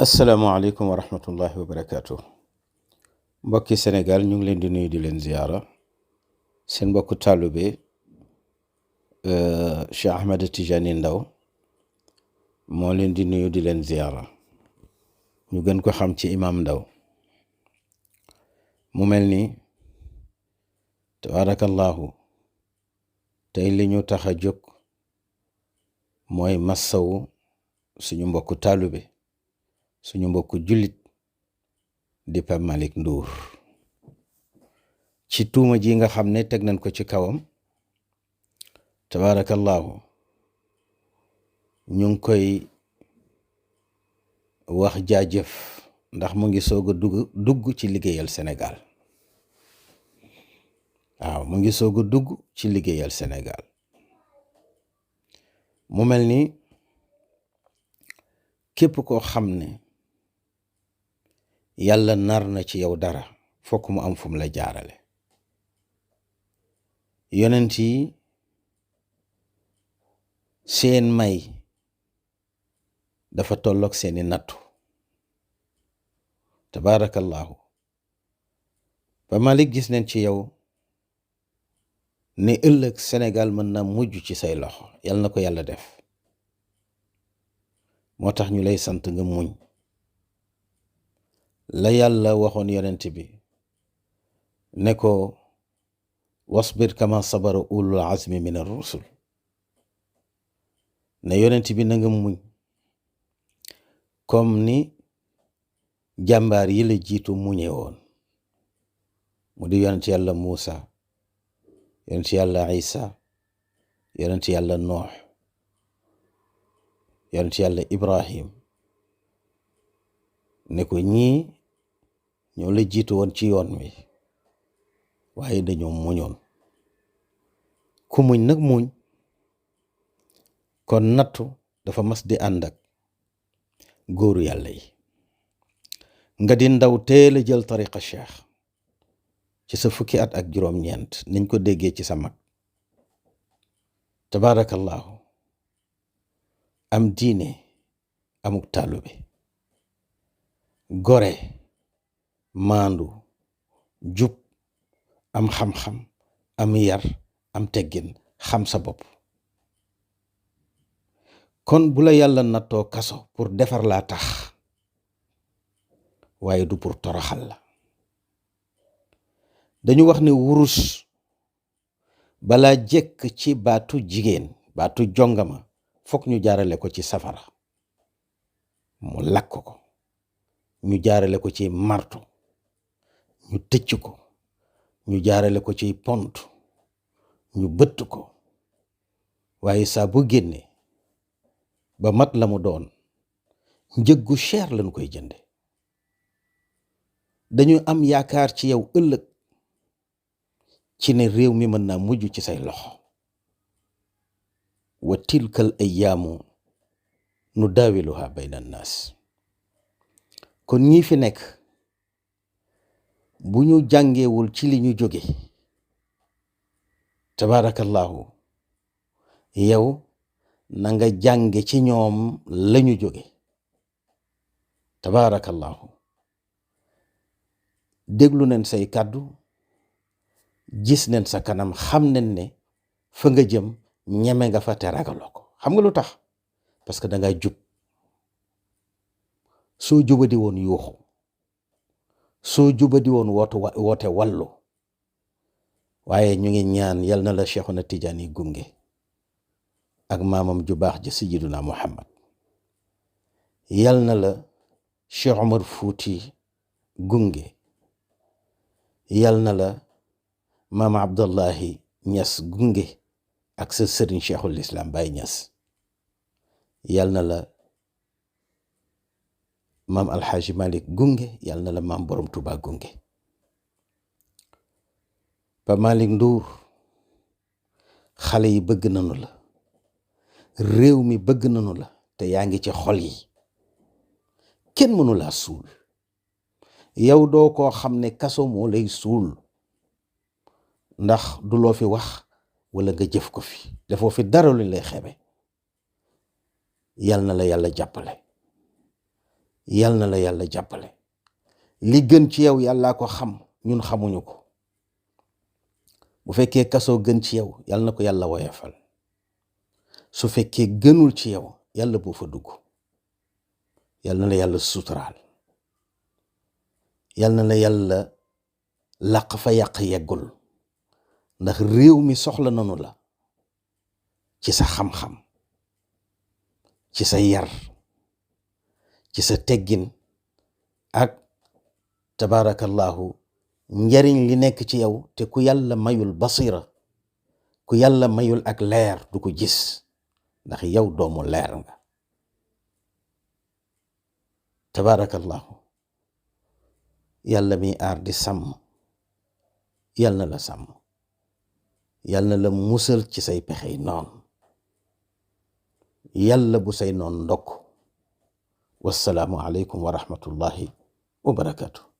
asalaamaaleykum wa rahmatullahi wa barakaatu. Mbokki Sénégal ñu ngi leen di nuyu di leen ziyaara seen mbokku taalube Cheikh Ahmed Tijani Ndaw moo leen di nuyu di leen ziyaara ñu gën ko xam ci Imam Ndaw. mu mel ni tabaarakallahu tey li ñu tax a jóg mooy massawu suñu mbokku taalube suñu mbokku jullit di Pape Malick Ndour ci tuuma ji nga xam ne teg nañ ko ci kawam. tabaarakallahu ñu ngi koy wax jaajëf ndax mu ngi soog a dugg ci liggéeyal Sénégal. waaw mu ngi soog a dugg ci liggéeyal Sénégal. mu mel ni képp koo xam ne yàlla nar na ci yow dara fokk mu am fu mu la jaarale. yonent yi seen may dafa tolloog seeni nattu. tabaarakallahu ba Malick gis nañ ci yow ne ëllëg Sénégal mën na mujj ci say loxo yal na ko yàlla def. moo tax ñu lay sant nga muñ la yàlla waxoon yonent bi ne ko wasbir kama sabara ulul azmi min ar-rusul ne yonent bi na nga muñ comme ni jàmbaar yi la jiitu muñe woon mu di yonent yàlla Muusa yonent yàlla Isa yonent yàlla Noox yonent yàlla Ibrahim ne ko ñii ñoo la jiitu woon ci yoon wi waaye dañoo muñoon. ku muñ nag muñ kon nattu dafa mas di ànd ak góoru yàlla yi. nga di ndaw teel a jël tariqa cheikh ci sa fukki at ak juróom-ñeent niñ ko déggee ci sa mag. tabaarakallahu am diine amuk taalube gore maandu jub am xam-xam am yar am teggin xam sa bopp. kon bu la yàlla nattoo kaso pour defar laa tax waaye du pour toroxal la. dañu wax ne wurus balaa jekk ci baatu jigéen baatu jongama fokk ñu jaarale ko ci safara mu lakk ko ñu jaarale ko ci marto ñu tëcc ko ñu jaarale ko ci pont ñu bëtt ko waaye saa bu génne ba mat la mu doon njëg gu cher lañu koy jënde. dañu am yaakaar ci yow ëllëg ci ne réew mi mën naa mujj ci say loxo. wa tilkal ayyaamu nu daawiluha bayna annaas. kon ñii fi nekk bu ñu jàngewul ci li ñu jóge tabaarakallahu yow na nga jànge ci ñoom lañu jóge. tabaarakallahu déglu nañ say kàddu gis nañ sa kanam xam nañ ne fa nga jëm ñeme nga fa te ragaloo ko. xam nga lu tax? parce que da nga jub. soo jubadi woon yuuxu soo jubadi woon woote wallu. waaye ñu ngi ñaan yal na la Cheikhuna Tijaani gunge ak maamam ju baax ji Sayyiduna Muhammad. yal na la Cheikh Omar Fuuti gunge. yal na la maam Abdullahi Ñas gunge ak sa sëriñ Cheikhul Islam Baay Ñas. yal na la maam Alxaaji Malik gunge. yal na la maam Borom Tuubaa gunge. Pape Malick Ndour xale yi bëgg nanu la réew mi bëgg nanu la te yaa ngi ci xol yi kenn mënu laa suul. yow doo koo xam ne kaso moo lay suul ndax du loo fi wax wala nga jëf ko fi defoo fi dara lu lay xebe. yal na la yàlla jàppale yal na la yàlla jàppale. li gën ci yow yàllaa ko xam, ñun xamuñu ko. bu fekkee kasoo gën ci yow yal na ko yàlla woyefal. su fekkee gënul ci yow yàlla bu fa dugg. yal na la yàlla suturaal. yal na la yàlla làq fa yàq yeggul. ndax réew mi soxla nanu la ci sa xam-xam, ci sa yar, ci sa teggin ak tabaarakallahu njariñ li nekk ci yow. te ku yàlla mayul basira, ku yàlla mayul ak leer du ko gis, ndax yow doomu leer nga. tabaarakallahu yàlla mi aar di sàmm yal na la sàmm, yal na la musal ci say pexey noon, yàlla bu say noon ndokk. wassalaamu aleykum wa rahmatullahi wa barakaatu.